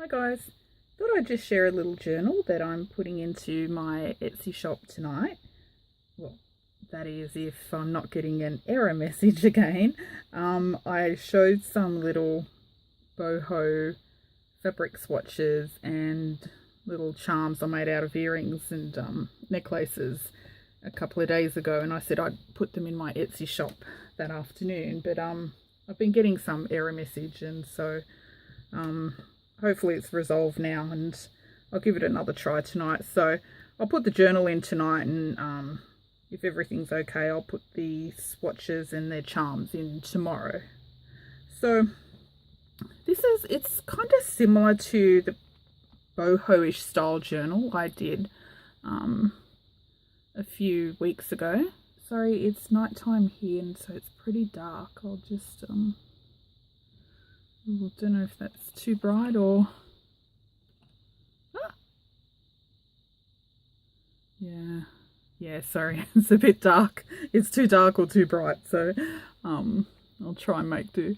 Hi guys, thought I'd just share a little journal that I'm putting into my Etsy shop tonight. Well, that is if I'm not getting an error message again. I showed some little boho fabric swatches and little charms I made out of earrings and necklaces a couple of days ago, and I said I'd put them in my Etsy shop that afternoon, but I've been getting some error message, and so hopefully it's resolved now, and I'll give it another try tonight. So I'll put the journal in tonight, and if everything's okay, I'll put the swatches and their charms in tomorrow. So it's kind of similar to the boho-ish style journal I did a few weeks ago. Sorry, it's nighttime here, and so it's pretty dark. I'll just I don't know if that's too bright or yeah, sorry, it's a bit dark. It's too dark or too bright, so I'll try and make do.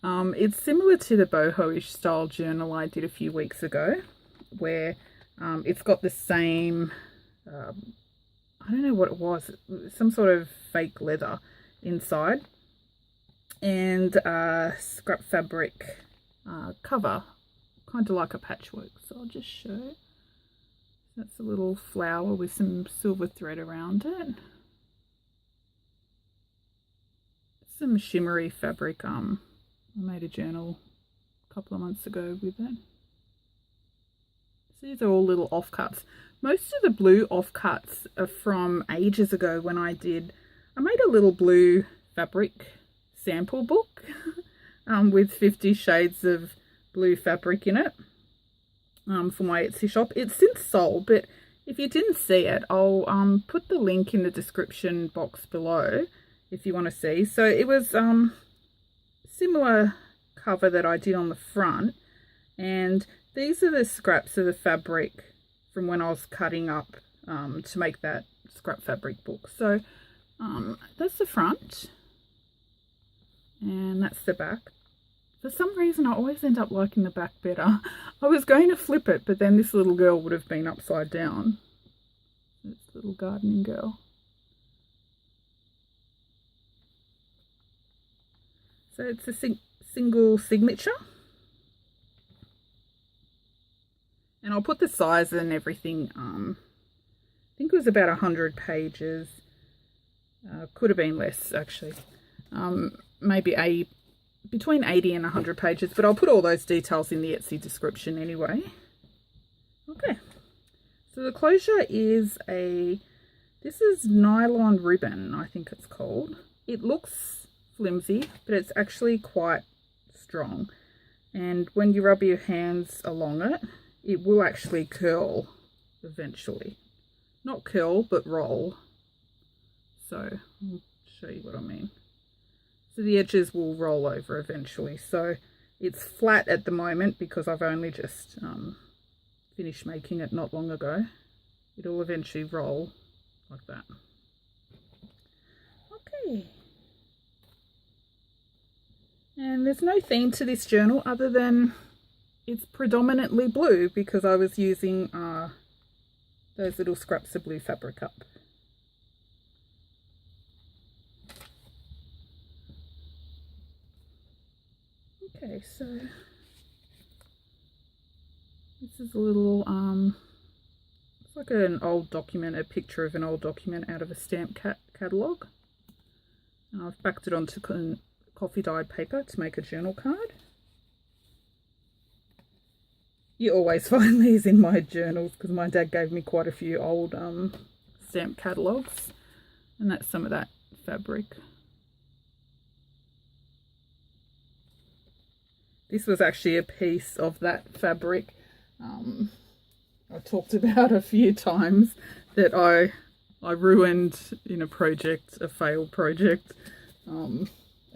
It's similar to the boho-ish style journal I did a few weeks ago, where it's got the same I don't know what it was, some sort of fake leather inside, and scrap fabric cover, kind of like a patchwork. So I'll just show. That's a little flower with some silver thread around it. Some shimmery fabric. I made a journal a couple of months ago with it. So these are all little offcuts. Most of the blue offcuts are from ages ago when I made a little blue fabric sample book with 50 shades of blue fabric in it for my Etsy shop. It's since sold, but if you didn't see it, I'll put the link in the description box below if you want to see. So it was similar cover that I did on the front, and these are the scraps of the fabric from when I was cutting up to make that scrap fabric book. So that's the front, and that's the back. For some reason I always end up liking the back better. I was going to flip it, but then this little girl would have been upside down. This little gardening girl. So it's a single signature. And I'll put the size and everything. I think it was about 100 pages. Could have been less, actually. Maybe between 80 and 100 pages. But I'll put all those details in the Etsy description anyway. Okay. So the closure is this is nylon ribbon, I think it's called. It looks flimsy, but it's actually quite strong. And when you rub your hands along it, it will actually curl eventually. Not curl, but roll. So I'll show you what I mean. So the edges will roll over eventually. So it's flat at the moment because I've only just finished making it not long ago. It'll eventually roll like that. Okay. And there's no theme to this journal other than it's predominantly blue because I was using those little scraps of blue fabric up. Okay, so this is a little, it's like an old document, a picture of an old document out of a stamp catalogue. And I've backed it onto coffee dyed paper to make a journal card. You always find these in my journals because my dad gave me quite a few old stamp catalogues, and that's some of that fabric. This was actually a piece of that fabric I talked about a few times that I ruined in a project, a failed project, and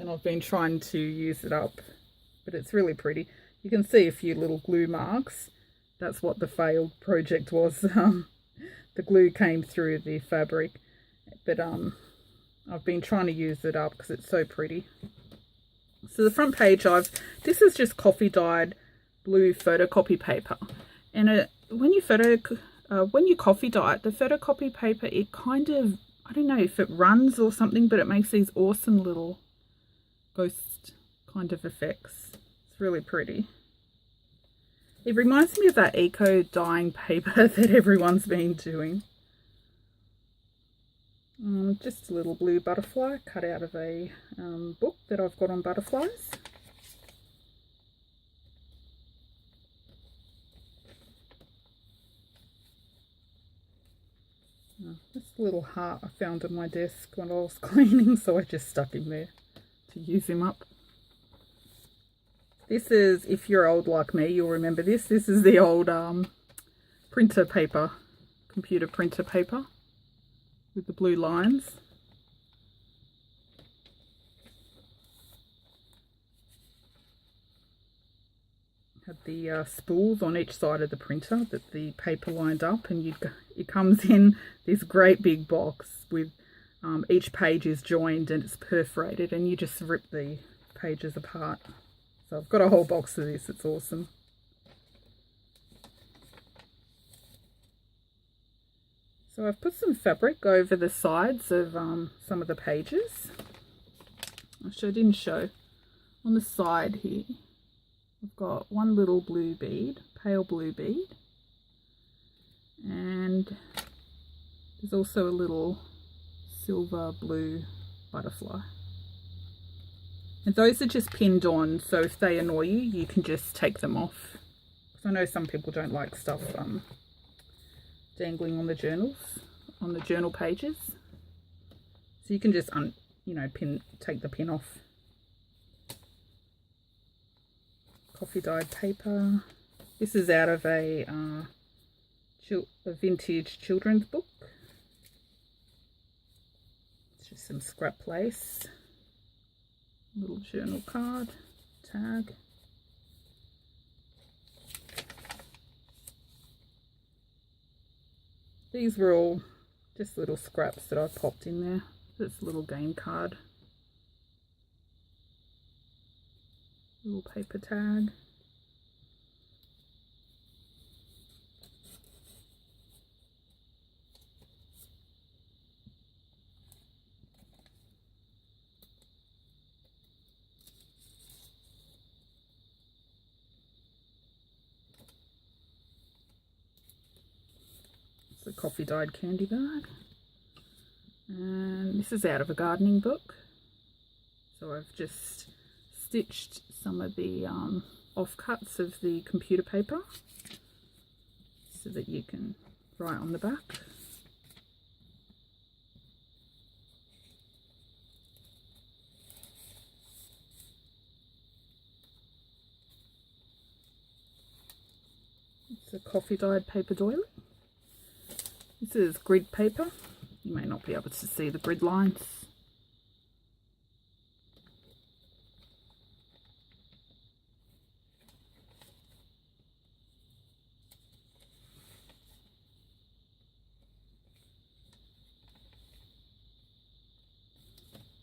I've been trying to use it up, but it's really pretty. You can see a few little glue marks. That's what the failed project was. The glue came through the fabric, but I've been trying to use it up because it's so pretty. So the front page this is just coffee dyed blue photocopy paper, and when you coffee dye it, the photocopy paper, it kind of, I don't know if it runs or something, but it makes these awesome little ghost kind of effects. It's really pretty. It reminds me of that eco dyeing paper that everyone's been doing. Just a little blue butterfly cut out of a book that I've got on butterflies. This little heart I found on my desk when I was cleaning, so I just stuck him there to use him up. This is, if you're old like me, you'll remember this. This is the old printer paper, computer printer paper with the blue lines. Had the spools on each side of the printer that the paper lined up, and it comes in this great big box with each page is joined and it's perforated, and you just rip the pages apart. So I've got a whole box of this. It's awesome. So I've put some fabric over the sides of some of the pages. Actually, I didn't show. On the side here, I've got one little blue bead, pale blue bead. And there's also a little silver blue butterfly. And those are just pinned on, so if they annoy you, you can just take them off. Because I know some people don't like stuff dangling on the journal pages. So you can just take the pin off. Coffee dyed paper. This is out of a vintage children's book. It's just some scrap lace. Little journal card, tag. These were all just little scraps that I popped in there. This little game card. Little paper tag. A coffee dyed candy bag, and this is out of a gardening book, so I've just stitched some of the offcuts of the computer paper so that you can write on the back. It's a coffee dyed paper doily. This is grid paper. You may not be able to see the grid lines.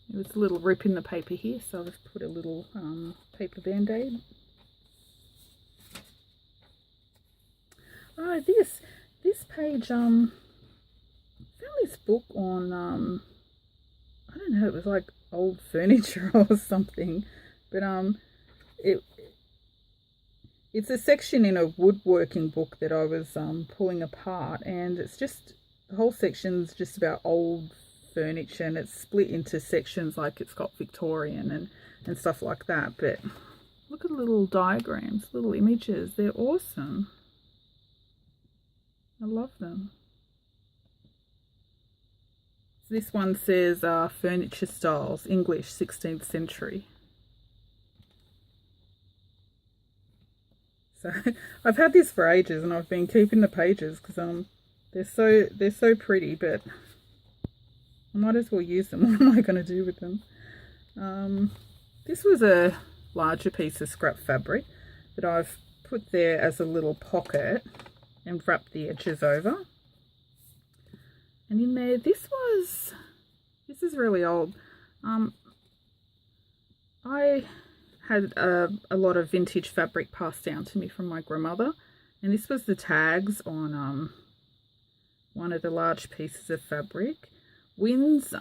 There was a little rip in the paper here, so I've put a little paper band-aid. Oh, this page, found this book on, I don't know, it was like old furniture or something, but it's a section in a woodworking book that I was pulling apart, and it's just, the whole section's just about old furniture, and it's split into sections, like it's got Victorian and stuff like that. But look at the little diagrams, little images, they're awesome. I love them. This one says furniture styles, English 16th century. So I've had this for ages, and I've been keeping the pages because they're so pretty, but I might as well use them. What am I going to do with them? This was a larger piece of scrap fabric that I've put there as a little pocket and wrapped the edges over. And in there, this is really old. I had a lot of vintage fabric passed down to me from my grandmother, and this was the tags on one of the large pieces of fabric. Wynn's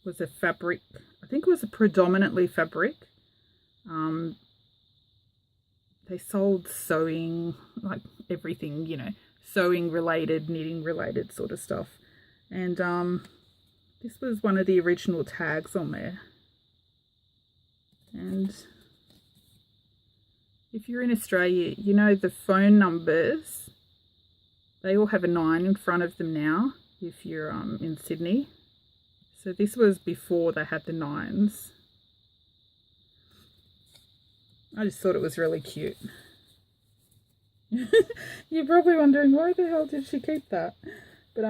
was a fabric, I think it was a predominantly fabric. They sold sewing, like everything, you know, sewing related, knitting related sort of stuff. And this was one of the original tags on there. And if you're in Australia, you know the phone numbers, they all have a 9 in front of them now if you're in Sydney. So this was before they had the 9s. I just thought it was really cute. You're probably wondering, why the hell did she keep that? But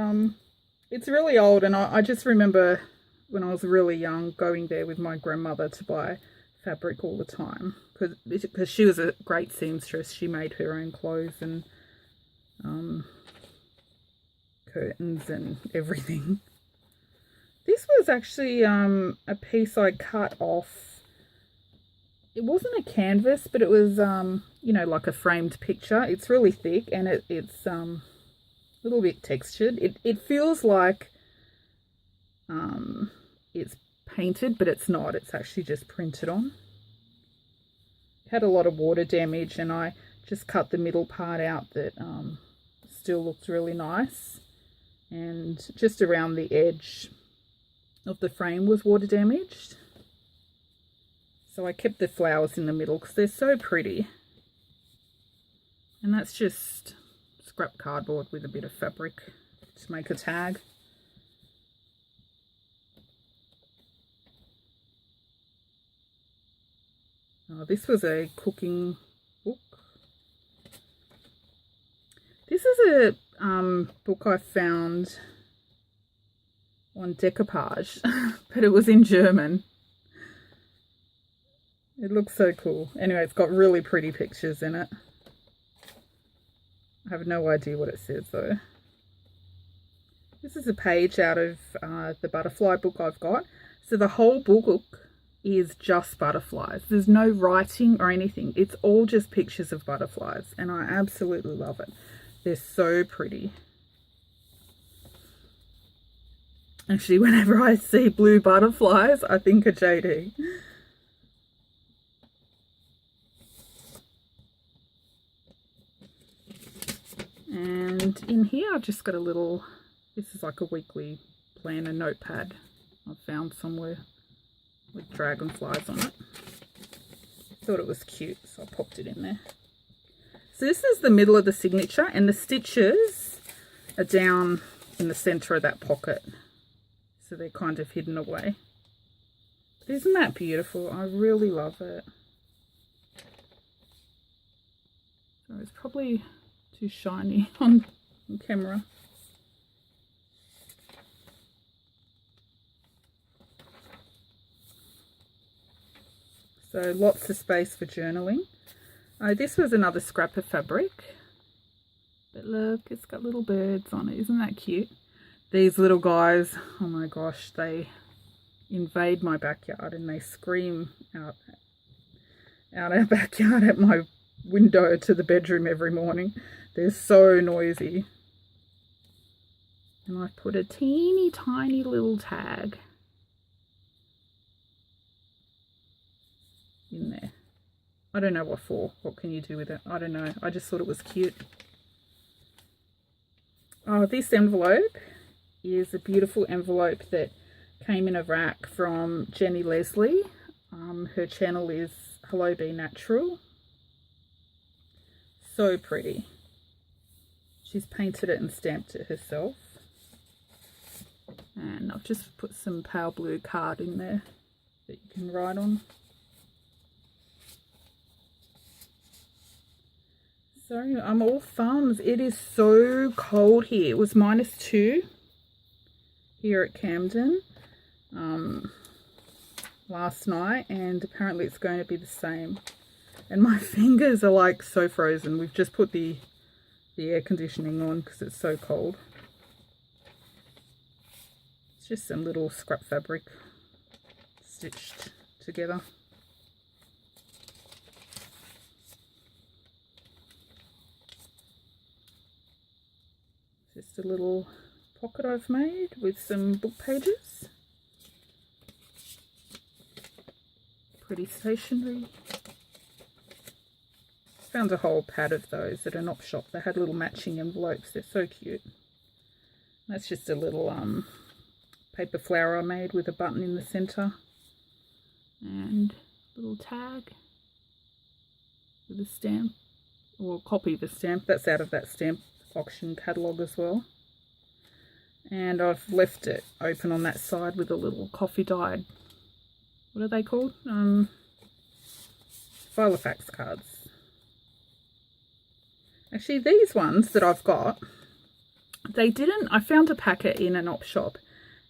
it's really old, and I just remember when I was really young going there with my grandmother to buy fabric all the time, because she was a great seamstress. She made her own clothes and curtains and everything. This was actually a piece I cut off. It wasn't a canvas, but it was you know, like a framed picture. It's really thick, and it's a little bit textured. It feels like it's painted, but it's not. It's actually just printed on. It had a lot of water damage, and I just cut the middle part out that still looked really nice, and just around the edge of the frame was water damaged. So I kept the flowers in the middle because they're so pretty. And that's just scrap cardboard with a bit of fabric to make a tag. Oh, this was a cooking book. This is a book I found on decoupage, but it was in German. It looks so cool. Anyway, it's got really pretty pictures in it. I have no idea what it says though. This is a page out of the butterfly book I've got. So the whole book is just butterflies. There's no writing or anything. It's all just pictures of butterflies, and I absolutely love it. They're so pretty. Actually, whenever I see blue butterflies, I think of JD. And in here I've just got a little, this is like a weekly planner notepad I found somewhere with dragonflies on it. Thought it was cute, so I popped it in there. So this is the middle of the signature, and the stitches are down in the center of that pocket. So they're kind of hidden away. But isn't that beautiful? I really love it. So it's probably too shiny on camera. So lots of space for journaling. This was another scrap of fabric. But look, it's got little birds on it. Isn't that cute? These little guys, oh my gosh, they invade my backyard and they scream out our backyard at my window to the bedroom every morning. They're so noisy. And I put a teeny tiny little tag in there. I don't know what for. What can you do with it? I don't know. I just thought it was cute. Oh, this envelope is a beautiful envelope that came in a rack from Jenny Leslie. Her channel is Hello Be Natural. So pretty. She's painted it and stamped it herself. And I've just put some pale blue card in there that you can write on. Sorry, I'm all thumbs. It is so cold here. It was -2 here at Camden last night, and apparently it's going to be the same. And my fingers are like so frozen. We've just put the air conditioning on because it's so cold. It's just some little scrap fabric stitched together. a little pocket I've made with some book pages. Pretty stationery. Found a whole pad of those at an op shop. They had little matching envelopes. They're so cute. That's just a little paper flower I made with a button in the centre. And a little tag with a stamp, or a copy of a stamp. That's out of that stamp auction catalogue as well. And I've left it open on that side with a little coffee dyed, what are they called? Filofax cards. Actually, these ones that I've got, I found a packet in an op shop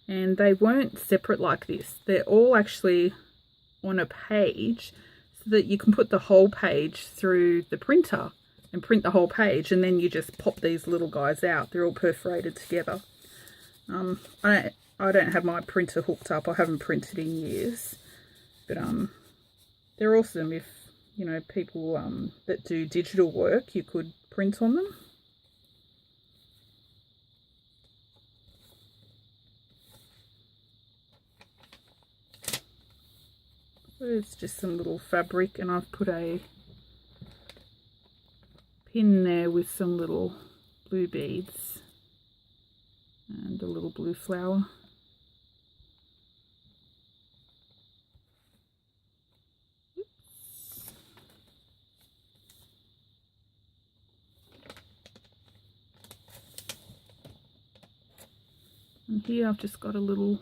and they weren't separate like this. They're all actually on a page so that you can put the whole page through the printer and print the whole page, and then you just pop these little guys out. They're all perforated together. I don't have my printer hooked up. I haven't printed in years, but they're awesome if, you know, people that do digital work, you could print on them. So it's just some little fabric, and I've put a pin there with some little blue beads and a little blue flower. And here I've just got a little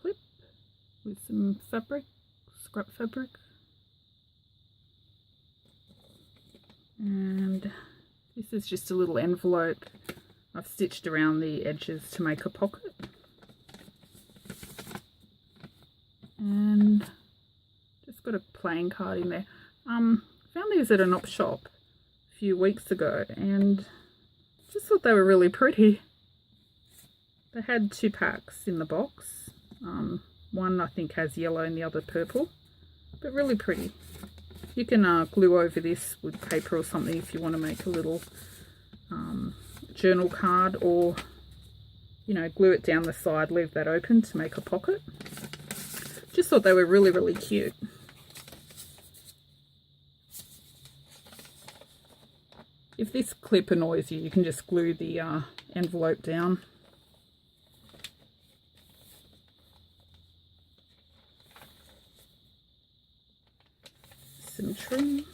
clip with some fabric, scrap fabric. And this is just a little envelope I've stitched around the edges to make a pocket. And just got a playing card in there. Found these at an op shop a few weeks ago and just thought they were really pretty. They had 2 packs in the box. One I think has yellow and the other purple, but really pretty. You can glue over this with paper or something if you want to make a little journal card, or, you know, glue it down the side, leave that open to make a pocket. Just thought they were really, really cute. If this clip annoys you, you can just glue the envelope down. Some trim.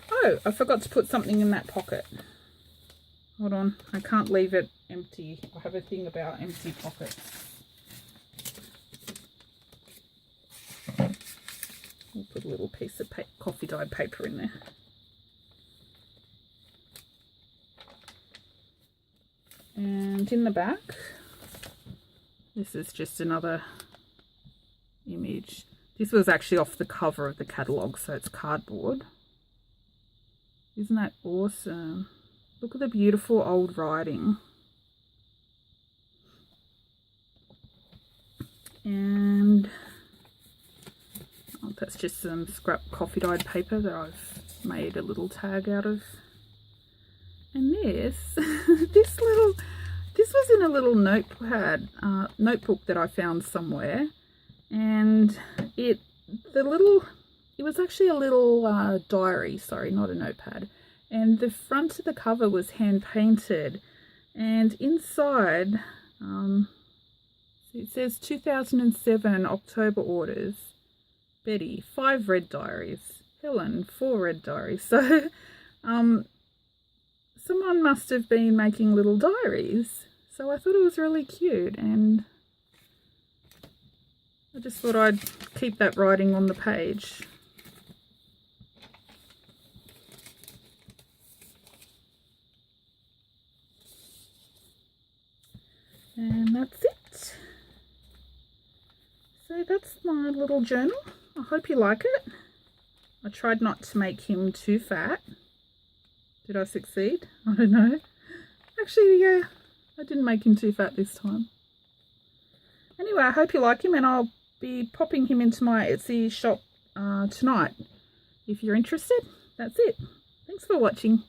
Oh, I forgot to put something in that pocket. Hold on, I can't leave it empty. I have a thing about empty pockets. We'll put a little piece of coffee dyed paper in there. And in the back, this is just another image. This was actually off the cover of the catalogue, so it's cardboard. Isn't that awesome? Look at the beautiful old writing. And oh, that's just some scrap coffee dyed paper that I've made a little tag out of. And this, this was in a little notebook that I found somewhere. And it was actually a little diary, sorry, not a notepad. And the front of the cover was hand painted, and inside it says 2007 October orders, Betty 5 red diaries, Helen 4 red diaries. So someone must have been making little diaries, so I thought it was really cute, and I just thought I'd keep that writing on the page. And that's it. So that's my little journal. I hope you like it. I tried not to make him too fat. Did I succeed? I don't know. Actually, yeah, I didn't make him too fat this time. Anyway, I hope you like him, and I'll be popping him into my Etsy shop tonight. If you're interested, that's it. Thanks for watching.